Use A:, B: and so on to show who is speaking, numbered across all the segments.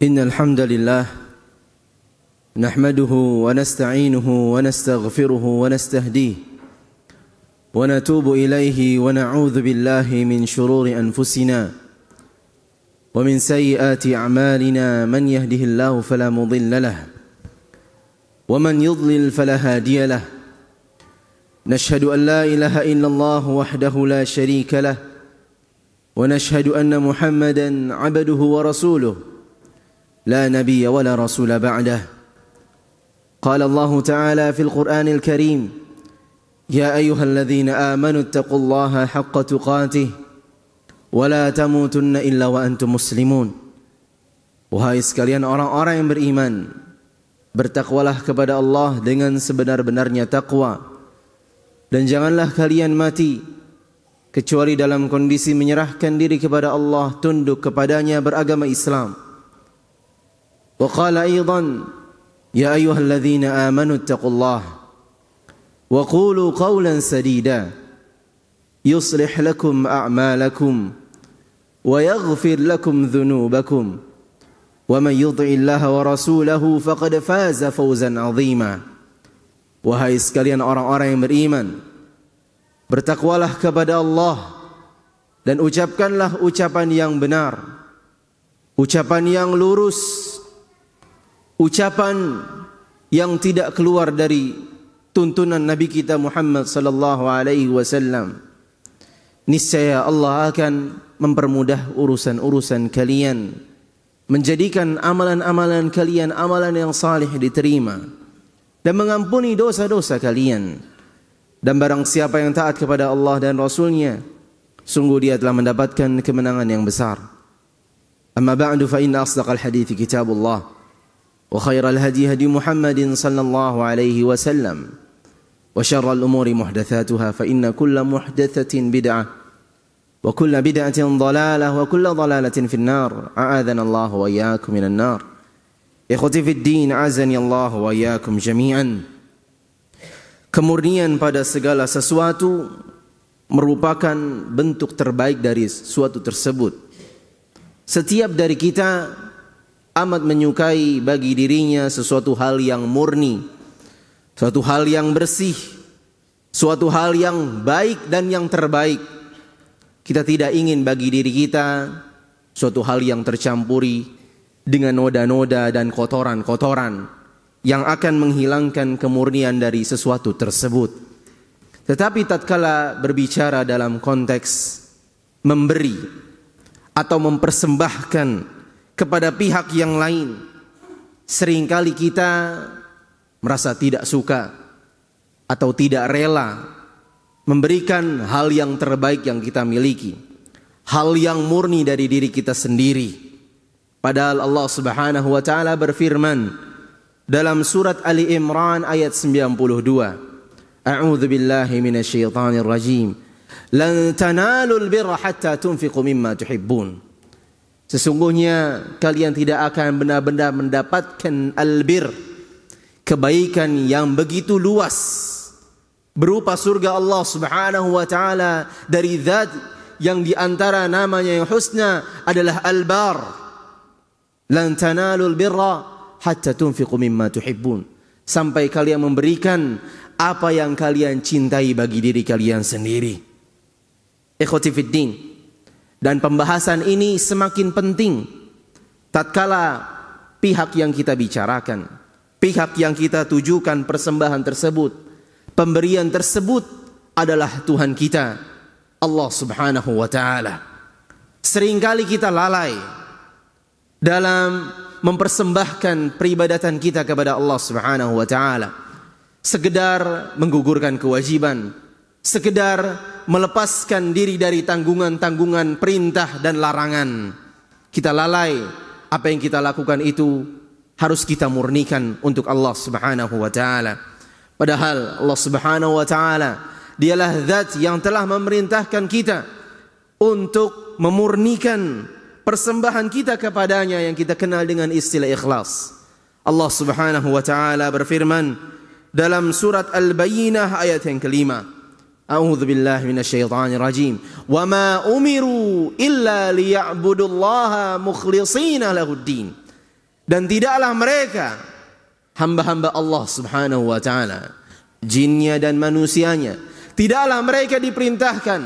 A: إن الحمد لله نحمده ونستعينه ونستغفره ونستهديه ونتوب إليه ونعوذ بالله من شرور أنفسنا ومن سيئات أعمالنا من يهده الله فلا مضل له ومن يضلل فلا هادي له نشهد أن لا إله إلا الله وحده لا شريك له ونشهد أن محمدا عبده ورسوله لا نبي ولا رسول بعده قال الله تعالى في القرآن الكريم يا أيها الذين آمنوا اتقوا الله حق تقاته ولا تموتن إلا وأنتم مسلمون. Wahai sekalian orang-orang yang beriman, bertakwalah kepada Allah dengan sebenar-benarnya takwa, dan janganlah kalian mati kecuali dalam kondisi menyerahkan diri kepada Allah, tunduk kepadanya, beragama Islam. Wa qala aidan ya ayyuhalladzina amanu ittaqullaha wa qulu qawlan sadida yuslih lakum a'malakum wa yaghfir lakum dhunubakum wa man yuti'illaha wa rasulahu faqad faza fawzan 'azima. Wahai sekalian orang-orang yang beriman, bertakwalah kepada Allah dan ucapkanlah ucapan yang benar, ucapan yang lurus, ucapan yang tidak keluar dari tuntunan Nabi kita Muhammad sallallahu alaihi wasallam. Niscaya Allah akan mempermudah urusan-urusan kalian, menjadikan amalan-amalan kalian amalan yang salih diterima, dan mengampuni dosa-dosa kalian. Dan barang siapa yang taat kepada Allah dan Rasulnya, sungguh dia telah mendapatkan kemenangan yang besar. Amma ba'du fa inna asdaqal hadithi kitabullah wa khairal hadi hadi Muhammadin sallallahu alaihi wasallam wa syarral umuri muhdatsatuha fa inna kulla muhdatsatin bid'ah wa kulla bid'atin dhalalah wa kulla dhalalatin finnar. A'adzana Allah wa iyyakum minan nar. Ikhwati fid din, azani Allah wa iyyakum jami'an. Kemurnian pada segala sesuatu merupakan bentuk terbaik dari sesuatu tersebut. Setiap dari kita amat menyukai bagi dirinya sesuatu hal yang murni, suatu hal yang bersih, suatu hal yang baik dan yang terbaik. Kita tidak ingin bagi diri kita suatu hal yang tercampuri dengan noda-noda dan kotoran-kotoran yang akan menghilangkan kemurnian dari sesuatu tersebut. Tetapi tatkala berbicara dalam konteks memberi atau mempersembahkan kepada pihak yang lain, seringkali kita merasa tidak suka atau tidak rela memberikan hal yang terbaik yang kita miliki, hal yang murni dari diri kita sendiri. Padahal Allah Subhanahu wa taala berfirman dalam surat Ali Imran ayat 92, A'udzu billahi minasyaitonir rajim. Lan tanalul birra hatta tunfiqu mimma tuhibbun. Sesungguhnya kalian tidak akan benar-benar mendapatkan albir, kebaikan yang begitu luas, berupa surga Allah Subhanahu wa taala dari zat yang diantara namanya yang husna adalah Al-Bar. Lan tanalul birra hatta tunfiqu mimma tuhibbun. Sampai kalian memberikan apa yang kalian cintai bagi diri kalian sendiri. Ikhwati fid din. Dan pembahasan ini semakin penting tatkala pihak yang kita bicarakan, pihak yang kita tujukan persembahan tersebut, pemberian tersebut adalah Tuhan kita, Allah Subhanahu wa taala. Seringkali kita lalai dalam mempersembahkan peribadatan kita kepada Allah Subhanahu wa taala, sekedar menggugurkan kewajiban, sekedar melepaskan diri dari tanggungan-tanggungan perintah dan larangan. Kita lalai apa yang kita lakukan itu harus kita murnikan untuk Allah Subhanahu wa taala. Padahal Allah Subhanahu wa taala dialah zat yang telah memerintahkan kita untuk memurnikan persembahan kita kepadanya yang kita kenal dengan istilah ikhlas. Allah Subhanahu wa taala berfirman dalam surat Al-Bayyinah ayat yang kelima, A'udzu billahi minasyaitonir rajim. Wa ma umiru illa liya'budullaha mukhlishina lahuddin. Dan tidaklah mereka hamba-hamba Allah Subhanahu wa taala, jinnya dan manusianya, tidaklah mereka diperintahkan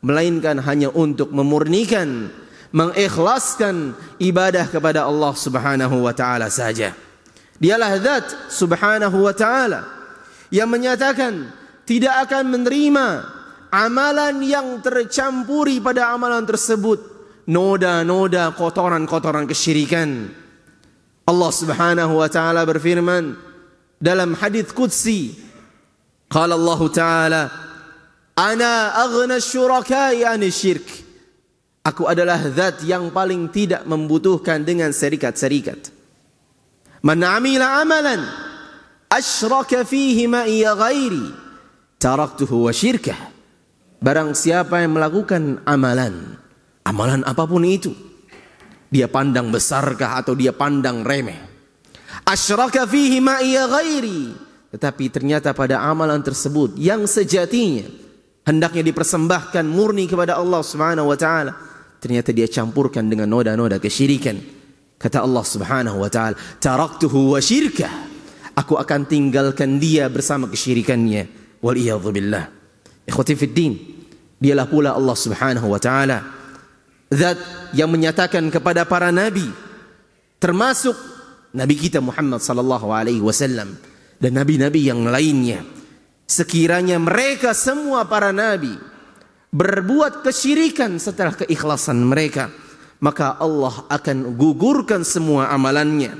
A: melainkan hanya untuk memurnikan, mengikhlaskan ibadah kepada Allah Subhanahu wa taala saja. Dialah zat Subhanahu wa taala yang menyatakan tidak akan menerima amalan yang tercampuri pada amalan tersebut noda-noda kotoran-kotoran kesyirikan. Allah Subhanahu wa taala berfirman dalam hadits qudsi, qala Allah taala, ana aghna syuraka'i 'ani syirk. Aku adalah zat yang paling tidak membutuhkan dengan serikat-serikat. Man 'amila amalan asyraka fihi ma'iya ghairi taraktuhu wa syirkah. Barang siapa yang melakukan amalan apapun itu, dia pandang besarkah atau dia pandang remeh, asyraka fihi ma'iya ghairi, tetapi ternyata pada amalan tersebut yang sejatinya hendaknya dipersembahkan murni kepada Allah Subhanahu wa taala, ternyata dia campurkan dengan noda-noda kesyirikan. Kata Allah Subhanahu wa taala, taraktuhu wa syirkah, aku akan tinggalkan dia bersama kesyirikannya. Wal iyadzu billah. Ikhwati fid din, dialah pula Allah Subhanahu wa taala zat yang menyatakan kepada para nabi, termasuk nabi kita Muhammad sallallahu alaihi wasallam dan nabi-nabi yang lainnya, sekiranya mereka semua para nabi berbuat kesyirikan setelah keikhlasan mereka, maka Allah akan gugurkan semua amalannya.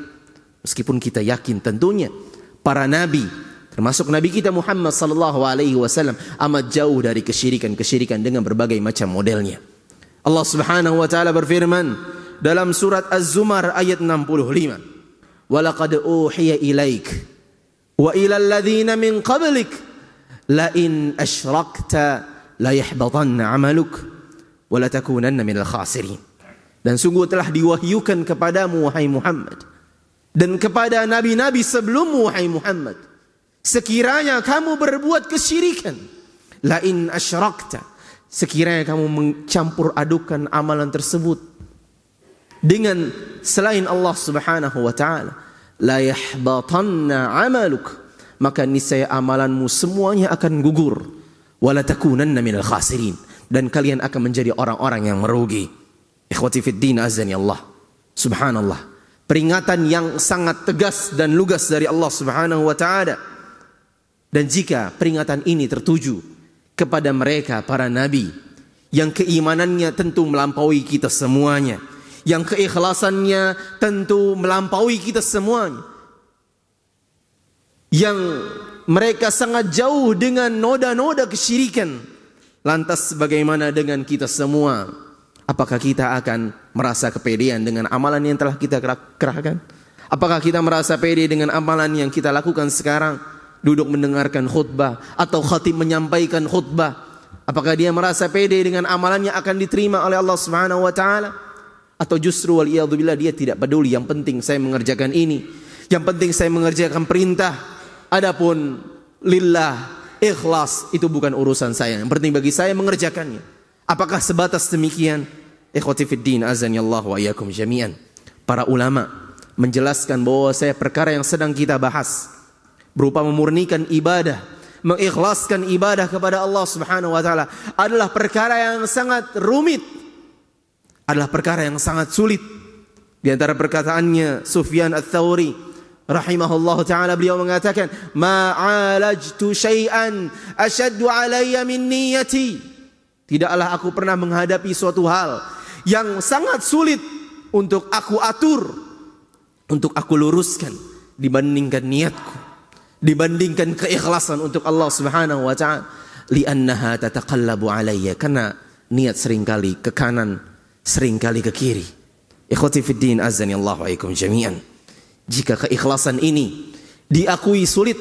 A: Meskipun kita yakin tentunya para nabi, termasuk nabi kita Muhammad sallallahu alaihi wasallam, amat jauh dari kesyirikan-kesyirikan dengan berbagai macam modelnya. Allah Subhanahu wa taala berfirman dalam surat Az-Zumar ayat 65, "Wa laqad uhiya ilaik wa ila alladhina min qablik la in asyrakta la yahbatanna 'amaluk wa la takunanna minal khasirin." Dan sungguh telah diwahyukan kepadamu wahai Muhammad dan kepada nabi-nabi sebelummu wahai Muhammad, sekiranya kamu berbuat kesyirikan, la in asyrakta, sekiranya kamu mencampur adukan amalan tersebut dengan selain Allah Subhanahu wa taala, la yahbatanna 'amaluk, maka niscaya amalanmu semuanya akan gugur, wala takunanna minal khasirin, dan kalian akan menjadi orang-orang yang merugi. Ikhwati fid din azani Allah. Subhanallah, peringatan yang sangat tegas dan lugas dari Allah Subhanahu wa taala. Dan jika peringatan ini tertuju kepada mereka para nabi yang keimanannya tentu melampaui kita semuanya, yang keikhlasannya tentu melampaui kita semuanya, yang mereka sangat jauh dengan noda-noda kesyirikan, lantas bagaimana dengan kita semua? Apakah kita akan merasa kepedean dengan amalan yang telah kita kerahkan? Apakah kita merasa pede dengan amalan yang kita lakukan sekarang? Duduk mendengarkan khutbah atau khatib menyampaikan khutbah, apakah dia merasa pede dengan amalannya akan diterima oleh Allah Subhanahu wa taala? Atau justru wal iyadzu billah dia tidak peduli, yang penting saya mengerjakan ini, yang penting saya mengerjakan perintah, adapun lillah ikhlas itu bukan urusan saya, yang penting bagi saya mengerjakannya. Apakah sebatas demikian? Ikhwati fid din azani Allah wa iyyakum jami'an. Para ulama menjelaskan bahwa perkara yang sedang kita bahas berupa memurnikan ibadah, mengikhlaskan ibadah kepada Allah Subhanahu wa taala adalah perkara yang sangat rumit, adalah perkara yang sangat sulit. Di antara perkataannya Sufyan Ats-Tsauri rahimahullah taala, beliau mengatakan, "Ma'alajtu syai'an ashaddu 'alayya min niyyati." Tidaklah aku pernah menghadapi suatu hal yang sangat sulit untuk aku atur, untuk aku luruskan dibandingkan niatku, dibandingkan keikhlasan untuk Allah Subhanahu wa taala. Li'annaha tataqallabu alayya, karena niat seringkali ke kanan, seringkali ke kiri. Ikhwati fid din azani Allah wa iyyakum jami'an. Jika keikhlasan ini diakui sulit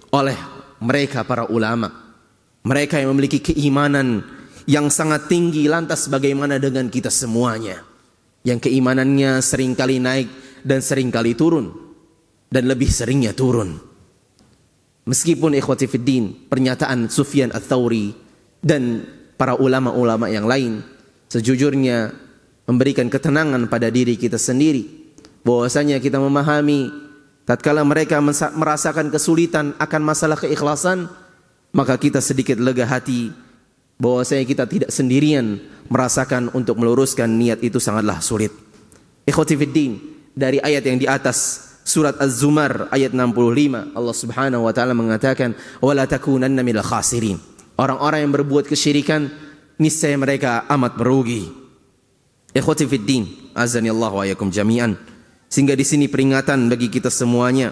A: oleh mereka para ulama, mereka yang memiliki keimanan yang sangat tinggi, lantas bagaimana dengan kita semuanya yang keimanannya seringkali naik dan seringkali turun, dan lebih seringnya turun? Meskipun ikhwati fiddin, pernyataan Sufyan Ats-Tsauri dan para ulama-ulama yang lain sejujurnya memberikan ketenangan pada diri kita sendiri, bahwasanya kita memahami tatkala mereka merasakan kesulitan akan masalah keikhlasan, maka kita sedikit lega hati bahwasanya kita tidak sendirian merasakan untuk meluruskan niat itu sangatlah sulit. Ikhwati fiddin, dari ayat yang di atas surat Az-Zumar ayat 65, Allah Subhanahu wa taala mengatakan wala takunanna minal khasirin. Orang-orang yang berbuat kesyirikan niscaya mereka amat merugi. Ikhwati fiddin, azanillahu wa iyyakum jami'an. Sehingga di sini peringatan bagi kita semuanya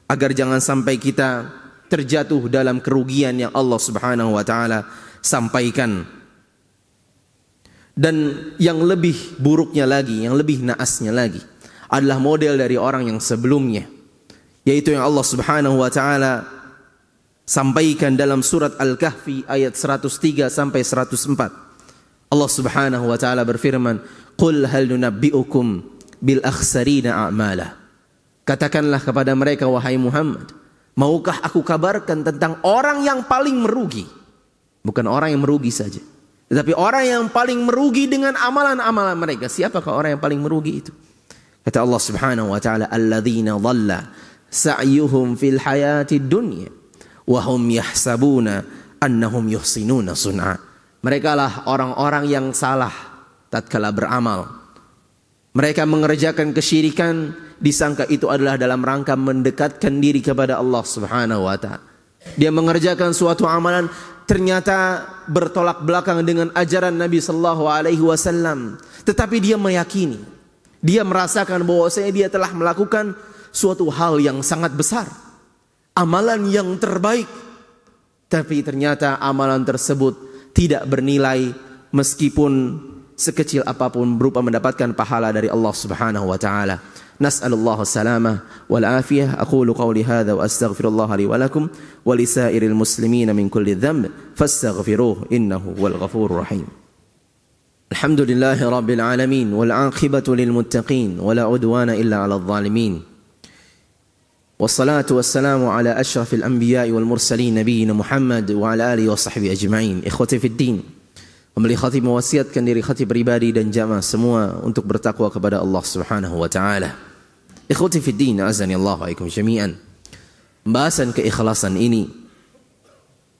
A: agar jangan sampai kita terjatuh dalam kerugian yang Allah Subhanahu wa taala sampaikan. Dan yang lebih buruknya lagi, yang lebih naasnya lagi adalah model dari orang yang sebelumnya, yaitu yang Allah Subhanahu wa taala sampaikan dalam surat Al-Kahfi ayat 103 sampai 104. Allah Subhanahu wa taala berfirman, "Qul hal nunabbi'ukum bil akhsarina a'mala." Katakanlah kepada mereka, wahai Muhammad, maukah aku kabarkan tentang orang yang paling merugi? Bukan orang yang merugi saja, tetapi orang yang paling merugi dengan amalan-amalan mereka. Siapakah orang yang paling merugi itu? Kata Allah Subhanahu wa taala, "Alladzina dhalla sa'yuhum fil hayatid dunya wa hum yahsabuna annahum yuhsinuna sun'a." Mereka lah orang-orang yang salah tatkala beramal. Mereka mengerjakan kesyirikan disangka itu adalah dalam rangka mendekatkan diri kepada Allah Subhanahu wa taala. Dia mengerjakan suatu amalan ternyata bertolak belakang dengan ajaran Nabi sallallahu alaihi wasallam, tetapi dia meyakini, dia merasakan bahwasanya dia telah melakukan suatu hal yang sangat besar, amalan yang terbaik, tapi ternyata amalan tersebut tidak bernilai meskipun sekecil apapun berupa mendapatkan pahala dari Allah Subhanahu wa taala. Nas'alullah salamah wal afiyah. Aqulu qawli hadza wa astaghfirullah li wa lakum wa lisairil muslimina min kulli dhanb fastaghfiruhu innahu wal ghafurur rahim. Alhamdulillahi rabbil alamin wal 'aqibatu lil muttaqin wa la 'udwana illa 'alal zalimin. Wassalatu wassalamu ala asyrafil anbiya'i wal mursalin nabiyina Muhammad wa ala alihi wa sahbihi ajma'in. Ikhwati fid din, Pembeli khatib mewasiatkan diri khatib pribadi dan jamaah semua untuk bertakwa kepada Allah Subhanahu wa taala. Ikhwati fid din, azanillahu wa iyyakum jami'an. Pembahasan keikhlasan ini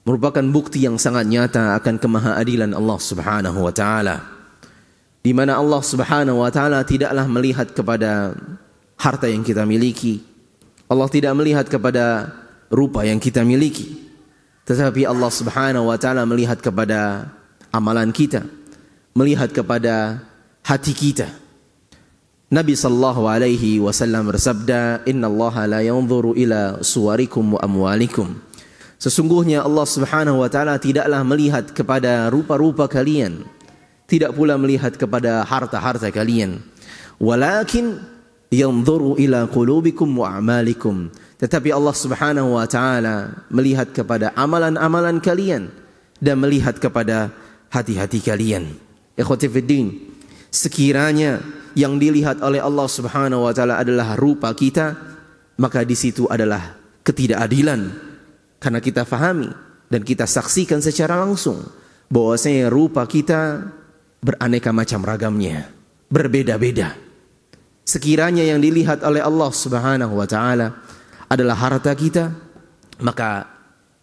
A: merupakan bukti yang sangat nyata akan kemahaadilan Allah Subhanahu wa taala, di mana Allah Subhanahu wa taala tidaklah melihat kepada harta yang kita miliki. Allah tidak melihat kepada rupa yang kita miliki, tetapi Allah Subhanahu wa taala melihat kepada amalan kita, melihat kepada hati kita. Nabi sallallahu alaihi wasallam bersabda, "Innallaha la yanzuru ila suwarikum wa amwalikum." Sesungguhnya Allah Subhanahu wa taala tidaklah melihat kepada rupa-rupa kalian, tidak pula melihat kepada harta-harta kalian. Walakin yanzuru ila qulubikum wa a'malikum. Tetapi Allah Subhanahu wa taala melihat kepada amalan-amalan kalian dan melihat kepada hati-hati kalian. Ikhwati fiddin, sekiranya yang dilihat oleh Allah Subhanahu wa taala adalah rupa kita, maka di situ adalah ketidakadilan. Karena kita fahami dan kita saksikan secara langsung bahwasanya rupa kita beraneka macam ragamnya, berbeda-beda. Sekiranya yang dilihat oleh Allah Subhanahu wa taala adalah harta kita, maka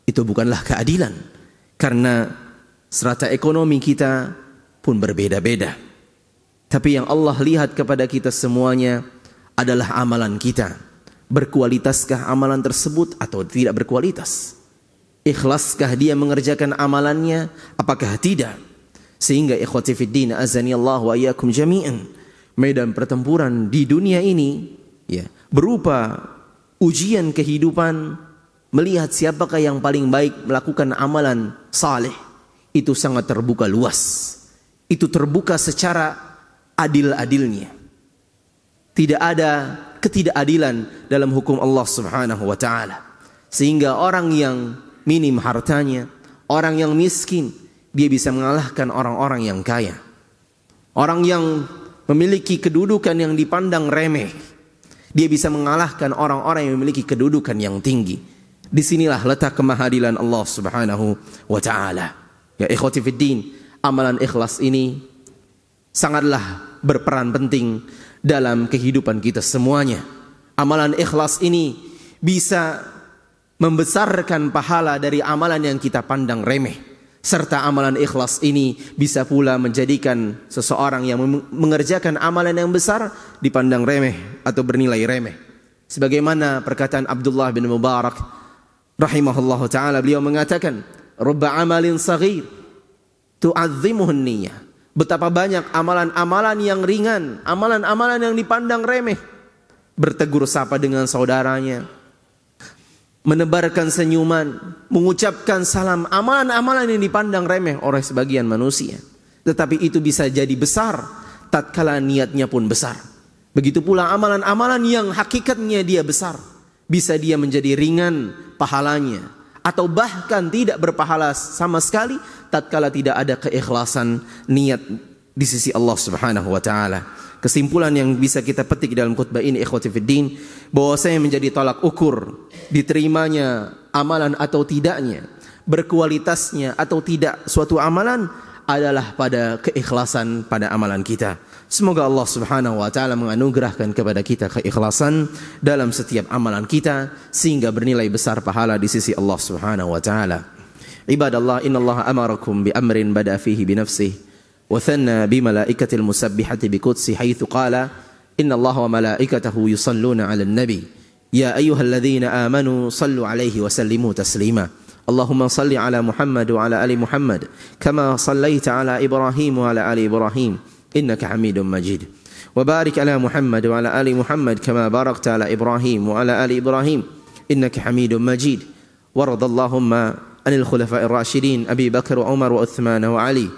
A: itu bukanlah keadilan, karena strata ekonomi kita pun berbeda-beda. Tapi yang Allah lihat kepada kita semuanya adalah amalan kita. Berkualitaskah amalan tersebut atau tidak berkualitas? Ikhlaskah dia mengerjakan amalannya? Apakah tidak? Sehingga ikhwati fiddin, azanillahu wa iyyakum jami'an, medan pertempuran di dunia ini ya berupa ujian kehidupan, melihat siapakah yang paling baik melakukan amalan saleh, itu sangat terbuka luas. Itu terbuka secara adil-adilnya. Tidak ada ketidakadilan dalam hukum Allah Subhanahu wa taala. Sehingga orang yang minim hartanya, orang yang miskin, dia bisa mengalahkan orang-orang yang kaya. Orang yang memiliki kedudukan yang dipandang remeh, dia bisa mengalahkan orang-orang yang memiliki kedudukan yang tinggi. Disinilah letak kemahadilan Allah Subhanahu wa taala. Ya ikhwati fiddin, amalan ikhlas ini sangatlah berperan penting dalam kehidupan kita semuanya. Amalan ikhlas ini bisa membesarkan pahala dari amalan yang kita pandang remeh. Serta amalan ikhlas ini bisa pula menjadikan seseorang yang mengerjakan amalan yang besar dipandang remeh atau bernilai remeh. Sebagaimana perkataan Abdullah bin Mubarak rahimahullahu ta'ala, beliau mengatakan, rubba amalin saghir tu'azzimuhun niyyah. Betapa banyak amalan-amalan yang ringan, amalan-amalan yang dipandang remeh. Bertegur sapa dengan saudaranya, menebarkan senyuman, mengucapkan salam, amalan-amalan yang dipandang remeh oleh sebagian manusia. Tetapi itu bisa jadi besar tatkala niatnya pun besar. Begitu pula amalan-amalan yang hakikatnya dia besar, bisa dia menjadi ringan pahalanya, atau bahkan tidak berpahala sama sekali tatkala tidak ada keikhlasan niat di sisi Allah Subhanahu wa taala. Kesimpulan yang bisa kita petik dalam khutbah ini, ikhwati fiddin, bahwasanya menjadi tolak ukur diterimanya amalan atau tidaknya, berkualitasnya atau tidak suatu amalan adalah pada keikhlasan pada amalan kita. Semoga Allah Subhanahu wa taala menganugerahkan kepada kita keikhlasan dalam setiap amalan kita sehingga bernilai besar pahala di sisi Allah Subhanahu wa taala. Ibadallah, innallaha amarakum bi amrin bada fihi bi nafsihi wa thanna bi malaikatil musabbihati bi qudsi haitsu qala innallaha wa malaikatahu yusalluna 'alan nabi ya ayyuhalladzina amanu sallu 'alaihi wa sallimu taslima. Allahumma salli 'ala Muhammad wa 'ala ali Muhammad kama sallaita 'ala Ibrahim wa 'ala ali Ibrahim innaka Hamidum Majid. Wa barik 'ala Muhammad wa 'ala ali Muhammad kama barakta 'ala Ibrahim wa 'ala ali Ibrahim innaka Hamidum Majid. Warad Allahumma 'anil khulafa'ir rasyidin Abi Bakar wa Umar wa Uthman wa Ali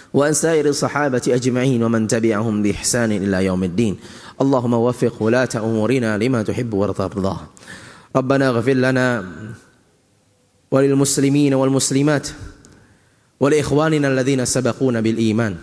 A: wa an sairi sahabati ajma'in wa man tabi'ahum bi ihsanin ila yaumiddin. Allahumma waffiq wulata umurina lima tuhibbu wa tardah. Rabbana ighfir lana wa lil muslimin wal muslimat wa li ikhwanina alladhina sabaquna bil iman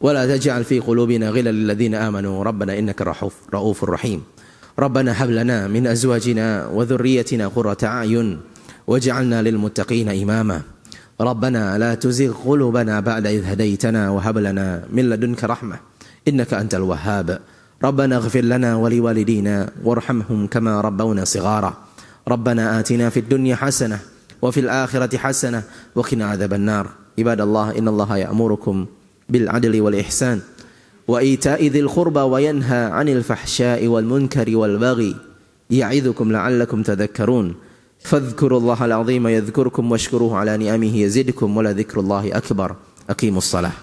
A: wa la taj'al fi qulubina ghillan lil ladzina amanu rabbana innaka raufur rahim. Rabbana hab lana min azwajina wa dhurriyyatina qurrata a'yun waj'alna lil muttaqina imama. ربنا لا تزغ قلوبنا بعد إذ هديتنا وهب لنا من لدنك رحمة إنك أنت الوهاب. ربنا اغفر لنا ولوالدينا وارحمهم كما ربونا صغارا. ربنا آتنا في الدنيا حسنة وفي الآخرة حسنة وقنا عذاب النار. عباد الله, إن الله يأمركم بالعدل والإحسان وإيتاء ذي القربى وينهى عن الفحشاء والمنكر والبغي يعظكم لعلكم تذكرون. فاذكروا الله العظيم يذكركم واشكروه على نعمه يزدكم ولذكر الله أكبر. أقيموا الصلاة.